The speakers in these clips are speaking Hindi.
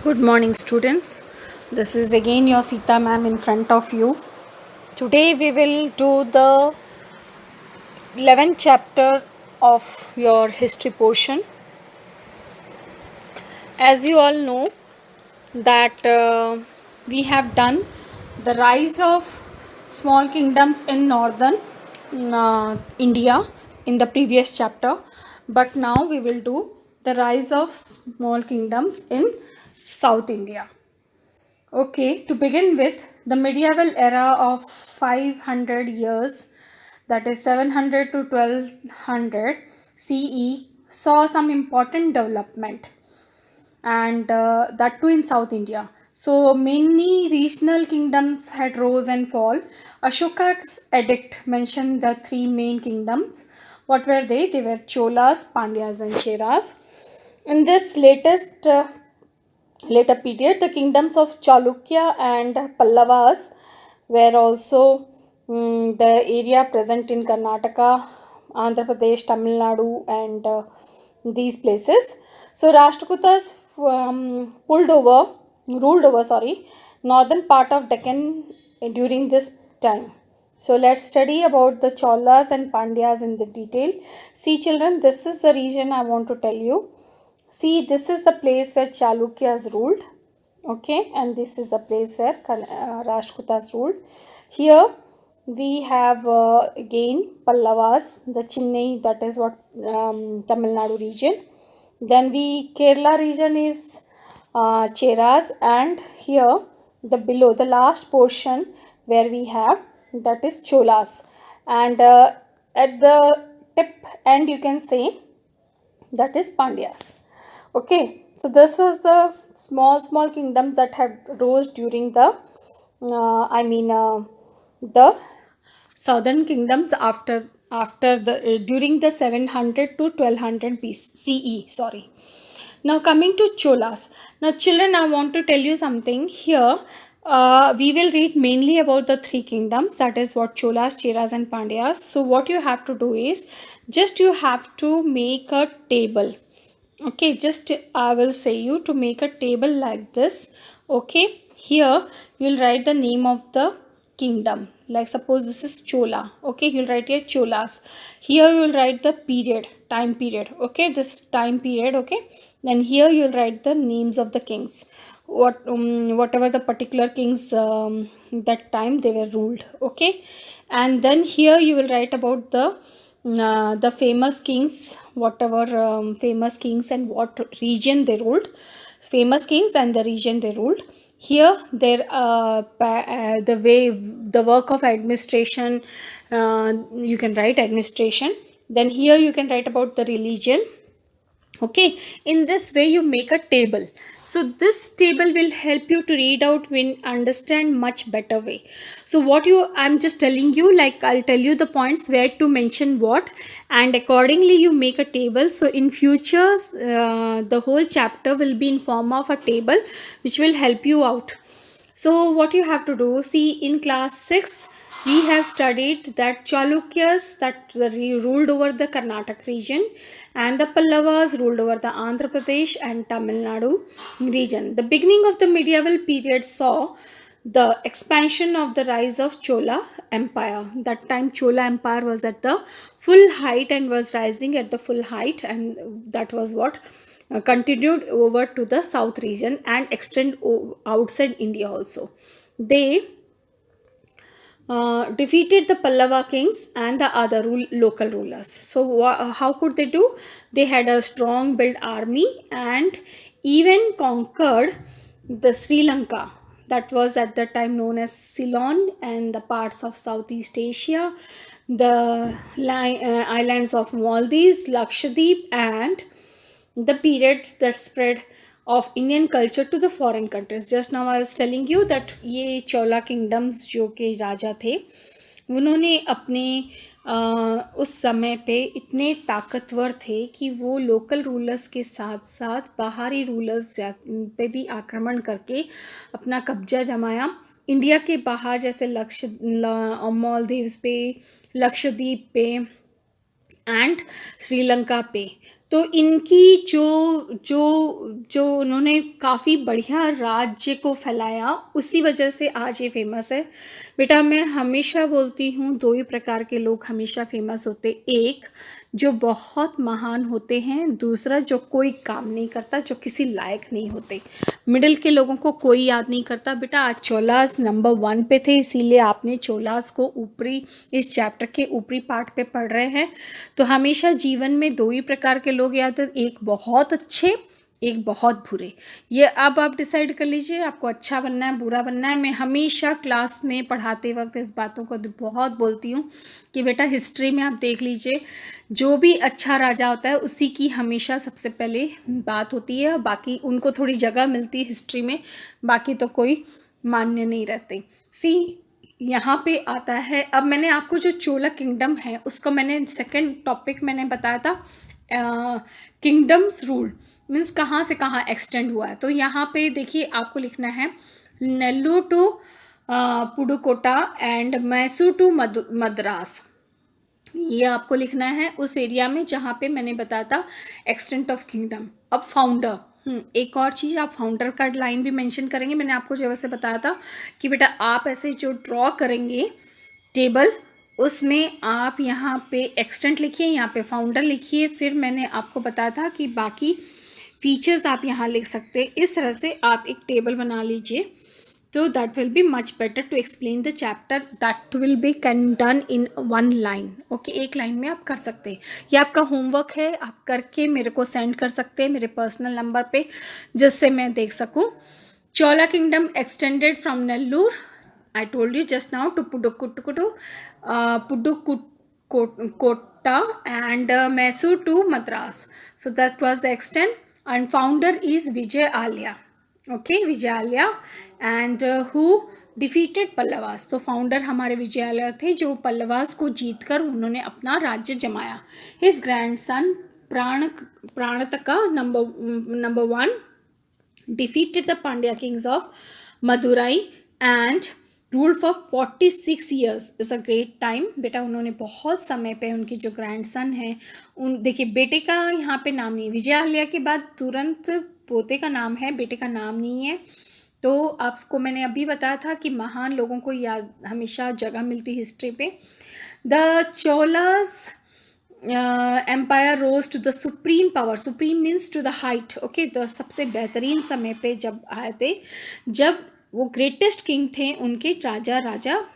Good morning, students. This is again your Sita ma'am in front of you. Today we will do the 11th chapter of your history portion. As you all know that we have done the rise of small kingdoms in northern India in the previous chapter, but now we will do the rise of small kingdoms in South India. Okay, to begin with, the medieval era of 500 years, that is 700 to 1200 CE, saw some important development, and that too in South India. So many regional kingdoms had rose and fall. Ashoka's edict mentioned the three main kingdoms. What were they? They were Cholas, Pandyas, and Cheras. In this later period, the kingdoms of Chalukya and Pallavas were also the area present in Karnataka, Andhra Pradesh, Tamil Nadu, and these places. So Rashtrakutas ruled over, northern part of Deccan during this time. So let's study about the Cholas and Pandyas in the detail. See, children, this is the region I want to tell you. See, this is the place where Chalukyas ruled, okay, and this is the place where Rashtrakutas ruled. Here we have again Pallavas, the Chennai, that is what Tamil Nadu region. Then Kerala region is Cheras, and here the last portion where we have, that is Cholas, and at the tip end you can say that is Pandyas. Okay, so this was the small kingdoms that had rose during the southern kingdoms after the during the 700 to 1200 CE. Sorry. Now coming to Cholas. Now children, I want to tell you something here. We will read mainly about the three kingdoms, that is what Cholas, Cheras, and Pandyas. So what you have to do is just you have to make a table. Okay, just I will say you to make a table like this. Okay, here you'll write the name of the kingdom, like suppose this is Chola. Okay, you'll write here Cholas. Here you'll write the time period. Okay, this time period. Okay, then here you'll write the names of the kings, whatever the particular kings that time they were ruled. Okay, and then here you will write about the famous kings, whatever famous kings and what region they ruled, famous kings and the region they ruled. Here their the way, the work of administration, you can write administration. Then here you can write about the religion. Okay, in this way you make a table. So this table will help you to read out when understand much better way. So what you I'm just telling you, like I'll tell you the points where to mention what, and accordingly you make a table. So in future the whole chapter will be in form of a table which will help you out. So what you have to do, see, in class 6 we have studied that Chalukyas that ruled over the Karnataka region, and the Pallavas ruled over the Andhra Pradesh and Tamil Nadu region. The beginning of the medieval period saw the expansion of the rise of Chola Empire. That time Chola Empire was at the full height and was rising at the full height, and that was what continued over to the south region and extend outside India also. They defeated the Pallava kings and the other local rulers. So how could they do? They had a strong built army and even conquered the Sri Lanka, that was at the time known as Ceylon, and the parts of Southeast Asia, the islands of Maldives, Lakshadweep, and the period that spread of Indian culture to the foreign countries. Just now I was telling you that ये चोला किंगडम्स जो के राजा थे, उन्होंने अपने उस समय पे इतने ताकतवर थे कि वो लोकल रूलर्स के साथ साथ बाहरी रूलर्स पे भी आक्रमण करके अपना कब्जा जमाया. इंडिया के बाहर जैसे मालदीव्स पे, लक्षद्वीप पे एंड श्रीलंका पे, तो इनकी जो जो जो उन्होंने काफ़ी बढ़िया राज्य को फैलाया, उसी वजह से आज ये फेमस है। बेटा मैं हमेशा बोलती हूँ, दो ही प्रकार के लोग हमेशा फेमस होते, एक जो बहुत महान होते हैं, दूसरा जो कोई काम नहीं करता, जो किसी लायक नहीं होते। मिडिल के लोगों को कोई याद नहीं करता। बेटा आज चोलास नंबर 1 पे थे, इसीलिए आपने चोलास को ऊपरी, इस चैप्टर के ऊपरी पार्ट पे पढ़ रहे हैं। तो हमेशा जीवन में दो ही प्रकार के लोग याद हैं, एक बहुत अच्छे, एक बहुत बुरे। ये अब आप डिसाइड कर लीजिए आपको अच्छा बनना है, बुरा बनना है। मैं हमेशा क्लास में पढ़ाते वक्त इस बातों को बहुत बोलती हूँ कि बेटा हिस्ट्री में आप देख लीजिए, जो भी अच्छा राजा होता है उसी की हमेशा सबसे पहले बात होती है, बाकी उनको थोड़ी जगह मिलती है हिस्ट्री में, बाकी तो कोई मान्य नहीं रहते। सी यहाँ पे आता है, अब मैंने आपको जो चोला किंगडम है उसका मैंने सेकंड टॉपिक मैंने बताया था, किंगडम्स रूल मीन्स कहाँ से कहाँ एक्सटेंड हुआ है। तो यहाँ पे देखिए आपको लिखना है Nellore to Pudukkottai and Mysore to Madras. ये आपको लिखना है उस एरिया में जहाँ पे मैंने बताया था एक्सटेंट ऑफ किंगडम। अब फाउंडर, एक और चीज़, आप फाउंडर का लाइन भी मेंशन करेंगे। मैंने आपको जो वैसे बताया था कि बेटा आप ऐसे जो ड्रॉ करेंगे टेबल, उसमें आप यहाँ पे एक्सटेंट लिखिए, यहाँ पे फाउंडर लिखिए, फिर मैंने आपको बताया था कि बाकी फीचर्स आप यहाँ लिख सकते हैं। इस तरह से आप एक टेबल बना लीजिए, तो that will be much better to explain the chapter, that will be can done in 1 line. Okay, एक लाइन में आप कर सकते हैं। ये आपका होमवर्क है, आप करके मेरे को सेंड कर सकते हैं मेरे पर्सनल नंबर पे, जिससे मैं देख सकूं। Chola kingdom extended from Nellore, I told you just now, to Pudukkottai and Mysore to Madras. So that was the extent. And founder is Vijay Alia. Okay, Vijay Alia, and who defeated Pallavas. तो फाउंडर हमारे विजयालय थे, जो पल्लवास को जीतकर उन्होंने अपना राज्य जमाया। His grandson Parantaka number 1 defeated the Pandya kings of Madurai and ruled for 46 years. is a great time। बेटा उन्होंने बहुत समय पे, उनके जो ग्रैंडसन हैं, उन देखिए बेटे का यहाँ पे नाम नहीं, विजयालया के बाद तुरंत पोते का नाम है, बेटे का नाम नहीं है। तो आपको मैंने अभी बताया था कि महान लोगों को याद हमेशा जगह मिलती हिस्ट्री पे। The Cholas empire rose to the supreme power, supreme means to the height. Okay, तो सबसे बेहतरीन समय पे जब आए थे, जब वो ग्रेटेस्ट किंग थे उनके राजा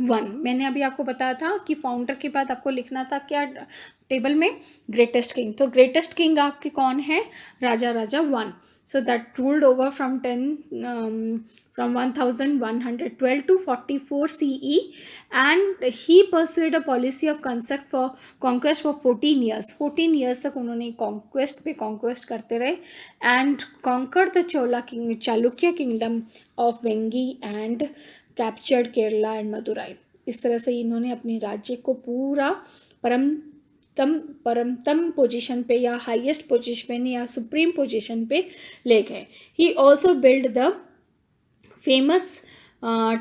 1। मैंने अभी आपको बताया था कि फाउंडर के बाद आपको लिखना था क्या टेबल में, ग्रेटेस्ट किंग। तो ग्रेटेस्ट किंग आपके कौन है, राजा 1। So that ruled over from 1112 to 44 CE, and he pursued a policy of conquest for 14 years। 14 years तक उन्होंने conquest करते रहे, and conquered the Chalukya kingdom of Vengi and captured Kerala and Madurai। इस तरह से इन्होंने अपने राज्य को पूरा परमतम पोजीशन पे या हाईएस्ट पोजीशन या सुप्रीम पोजीशन पे ले गए। He also build the famous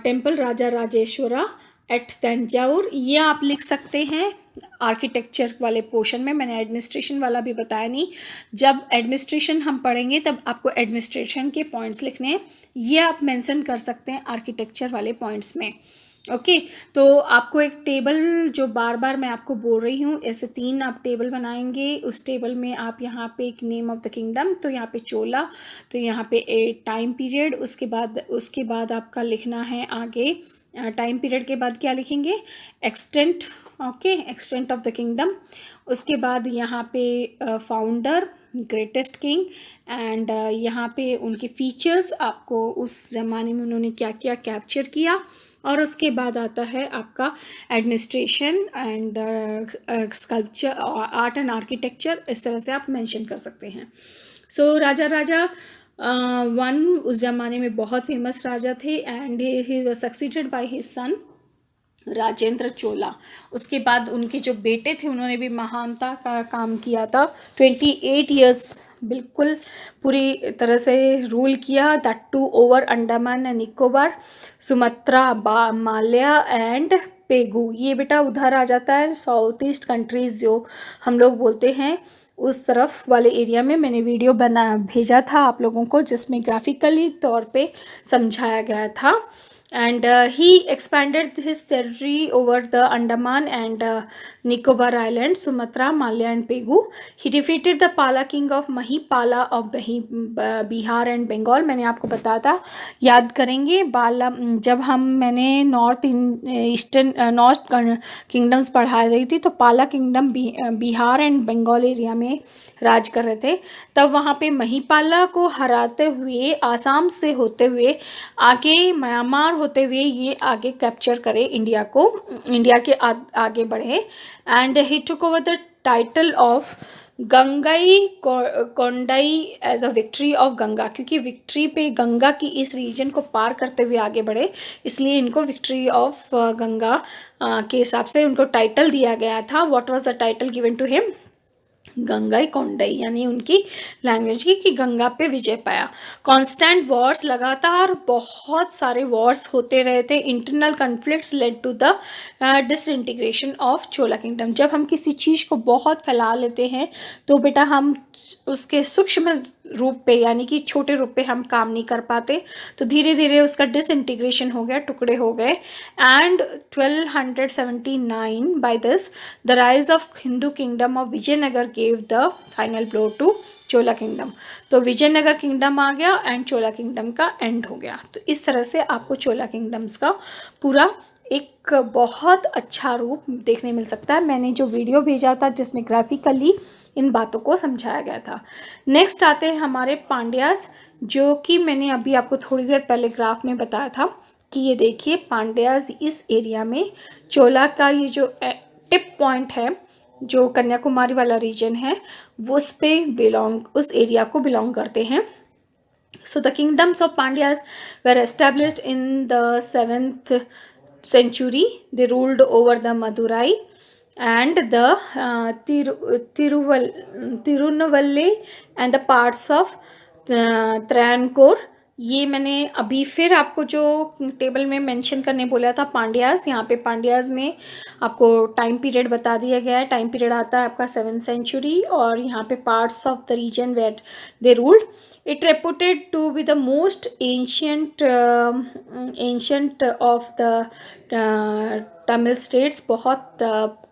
temple Raja Rajeshwara at Thanjavur. ये आप लिख सकते हैं आर्किटेक्चर वाले पोर्शन में, मैंने एडमिनिस्ट्रेशन वाला भी बताया नहीं। जब एडमिनिस्ट्रेशन हम पढ़ेंगे तब आपको एडमिनिस्ट्रेशन के पॉइंट्स लिखने हैं, ये आप मेंशन कर सकते हैं आर्किटेक्चर वाले पॉइंट्स में। ओके, तो आपको एक टेबल, जो बार बार मैं आपको बोल रही हूँ, ऐसे 3 आप टेबल बनाएंगे। उस टेबल में आप यहाँ पे एक नेम ऑफ द किंगडम, तो यहाँ पे चोला, तो यहाँ पे ए टाइम पीरियड, उसके बाद आपका लिखना है आगे, टाइम पीरियड के बाद क्या लिखेंगे, extent. Okay, extent of the kingdom. उसके बाद यहाँ पे फाउंडर, ग्रेटेस्ट किंग, एंड यहाँ पे उनके फीचर्स, आपको उस ज़माने में उन्होंने क्या क्या कैप्चर किया, और उसके बाद आता है आपका administration and sculpture, art and architecture. इस तरह से आप मेंशन कर सकते हैं। सो राजा 1 उस ज़माने में बहुत फेमस राजा थे, and he was succeeded by his son Rajendra Chola. उसके बाद उनके जो बेटे थे उन्होंने भी महानता का काम किया था। 28 ईयर्स बिल्कुल पूरी तरह से रूल किया, that to over Andaman and Nicobar, Sumatra, Malaya and Pegu. ये बेटा उधर आ जाता है साउथ ईस्ट कंट्रीज़ जो हम लोग बोलते हैं, उस तरफ वाले एरिया में मैंने वीडियो भेजा था आप लोगों को, जिसमें ग्राफिकली तौर पे समझाया गया था. And he expanded his territory over the Andaman and Nicobar Islands, Sumatra, Malaya and Pegu. He defeated the Pala king of Mahipala of Bihar and Bengal. मैंने आपको बताया था, याद करेंगे जब मैंने नॉर्थ किंगडम्स पढ़ा रही थी, तो Pala kingdom Bihar and Bengal area में राज कर रहे थे. तब वहाँ पे महिपाला को हराते हुए आसाम से होते हुए आगे म्यांमार होते हुए ये आगे कैप्चर करे इंडिया के आगे बढ़े. And he took over the title of Gangai Kondai as a victory of Ganga, क्योंकि विक्ट्री पे गंगा की इस रीजन को पार करते हुए आगे बढ़े, इसलिए इनको विक्ट्री ऑफ गंगा के हिसाब से उनको टाइटल दिया गया था. What was the title given to him? Gangai Kondai, यानी उनकी लैंग्वेज की कि गंगा पे विजय पाया. कांस्टेंट वॉर्स, लगातार बहुत सारे वॉर्स होते रहे थे. Internal conflicts led to the disintegration of Chola kingdom. जब हम किसी चीज़ को बहुत फैला लेते हैं तो बेटा हम उसके सूक्ष्म रूप पे यानी कि छोटे रूप पे हम काम नहीं कर पाते, तो धीरे धीरे उसका डिसइंटीग्रेशन हो गया, टुकड़े हो गए. And 1279 by this the rise of Hindu kingdom of Vijayanagar gave the final blow to Chola kingdom. तो विजयनगर किंगडम आ गया एंड चोला किंगडम का एंड हो गया. तो इस तरह से आपको चोला किंगडम्स का पूरा एक बहुत अच्छा रूप देखने मिल सकता है. मैंने जो वीडियो भेजा था जिसमें ग्राफिकली इन बातों को समझाया गया था. नेक्स्ट आते हैं हमारे पांड्यास, जो कि मैंने अभी आपको थोड़ी देर पहले ग्राफ में बताया था कि ये देखिए पांड्यास इस एरिया में चोला का ये जो टिप पॉइंट है, जो कन्याकुमारी वाला रीजन है, वो उस एरिया को बिलोंग करते हैं. So the kingdoms of Pandyas were established in the 7th century. They ruled over the Madurai and the Tirunavalle and the parts of Travancore. ये मैंने अभी फिर आपको जो टेबल में मेंशन करने बोला था पांड्यास, यहाँ पे पांड्यास में आपको टाइम पीरियड बता दिया गया है. टाइम पीरियड आता है आपका 7th सेंचुरी और यहाँ पे parts of the region where they ruled. It reputed to be the most ancient of the Tamil states. बहुत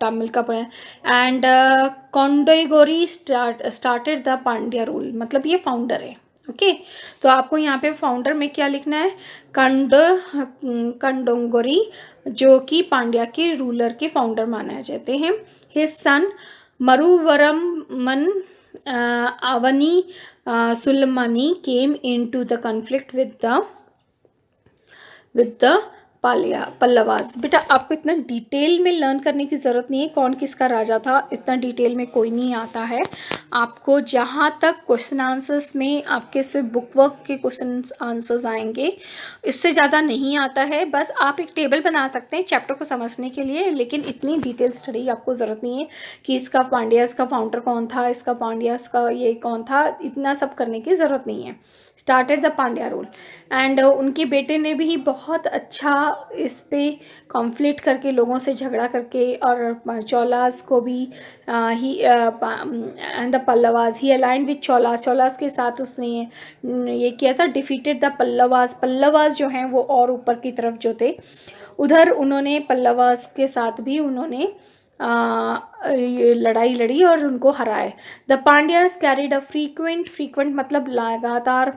तमिल का पढ़ा. And Kondaigori started the Pandya rule, मतलब ये फाउंडर है. ओके तो आपको यहाँ पे फाउंडर में क्या लिखना है? कंडोंगोरी, जो कि पांड्या के रूलर के फाउंडर माने जाते हैं. His son Maravarman Avani Sulamani came into the conflict with the Pallavas. बेटा आपको इतना डिटेल में लर्न करने की ज़रूरत नहीं है कौन किसका राजा था, इतना डिटेल में कोई नहीं आता है. आपको जहाँ तक क्वेश्चन आंसर्स में आपके सिर्फ बुक वर्क के क्वेश्चन आंसर्स आएंगे, इससे ज़्यादा नहीं आता है. बस आप एक टेबल बना सकते हैं चैप्टर को समझने के लिए, लेकिन इतनी डिटेल स्टडी आपको ज़रूरत नहीं है कि इसका पांड्यास का फाउंडर कौन था, इसका पांड्यास का ये कौन था, इतना सब करने की ज़रूरत नहीं है. Started the Pandya rule and उनके बेटे ने भी बहुत अच्छा इस पे कॉन्फ्लिक्ट करके, लोगों से झगड़ा करके, और चोलास को भी he and the Pallavas he aligned with Cholas के साथ उसने ये किया था. डिफीटेड द पल्लवास जो हैं वो और ऊपर की तरफ जो थे उधर उन्होंने पल्लवास के साथ भी उन्होंने लड़ाई लड़ी और उनको हराए. The Pandyas carried a frequent मतलब लगातार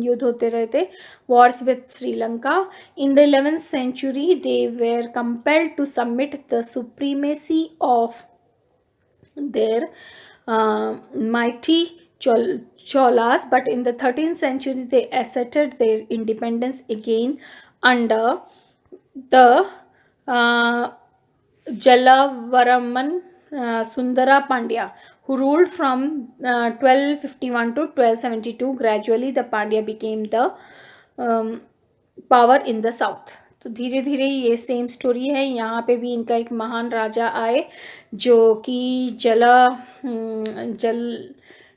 युद्ध होते रहते. Wars with Sri Lanka. In the 11th century they were compelled to submit the supremacy of their mighty Cholas, but in the 13th century they asserted their independence again under the Jalavaramman Sundara Pandya, who ruled from 1251 to 1272. Gradually the Pandya became the power in the south. तो धीरे धीरे ये सेम स्टोरी है. यहाँ पे भी इनका एक महान राजा आए जो कि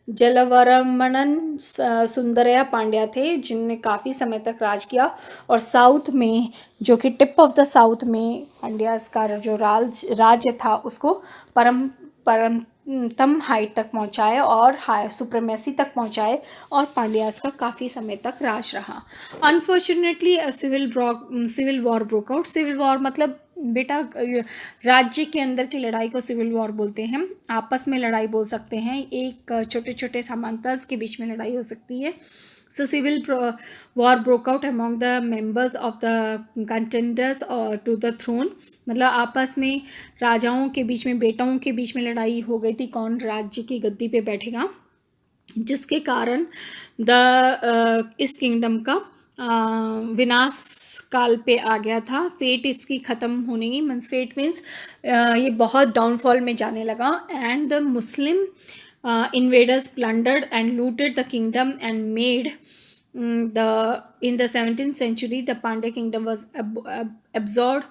जलवरमणन सुंदरया पांड्या थे, जिनने काफ़ी समय तक राज किया. और साउथ में जो कि टिप ऑफ द साउथ में पांड्यास का जो राज्य था उसको तम हाइट तक पहुंचाए और हाई सुप्रीमेसी तक पहुंचाए और पांड्यास का काफ़ी समय तक राज रहा। Unfortunately civil war broke out. Civil war मतलब बेटा राज्य के अंदर की लड़ाई को सिविल वॉर बोलते हैं। आपस में लड़ाई बोल सकते हैं, एक छोटे छोटे सामंतस के बीच में लड़ाई हो सकती है। So civil war broke out among the members of the contenders to the throne। मतलब आपस में राजाओं के बीच में, बेटाओं के बीच में लड़ाई हो गई थी, कौन राज्य की गद्दी पे बैठेगा, जिसके कारण इस किंगडम का विनाश काल पे आ गया था। फेट इसकी ख़त्म होने की, मीन्स फेट मीन्स ये बहुत डाउनफॉल में जाने लगा। And the Muslim invaders plundered and looted the kingdom and made in the 17th century the Pandya kingdom was absorbed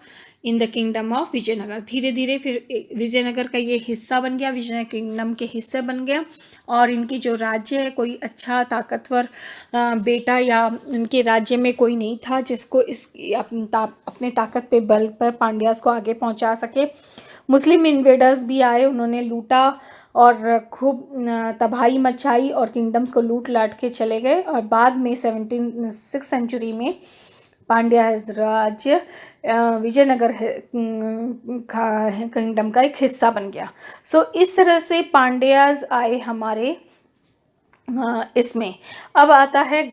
in the kingdom of Vijayanagar. धीरे धीरे फिर विजयनगर का ये हिस्सा बन गया, विजय किंगडम के हिस्से बन गया। और इनकी जो राज्य है, कोई अच्छा ताकतवर बेटा या उनके राज्य में कोई नहीं था जिसको इस अपने ताकत पे बल पर पांड्यास को आगे पहुंचा सके। मुस्लिम इन्वेडर्स भी आए, उन्होंने लूटा और खूब तबाही मचाई और किंगडम्स को लूट लाट के चले गए। और बाद में 6th सेंचुरी में पांड्या राज्य विजयनगर किंगडम का एक हिस्सा बन गया। सो इस तरह से पांड्याज आए हमारे इसमें। अब आता है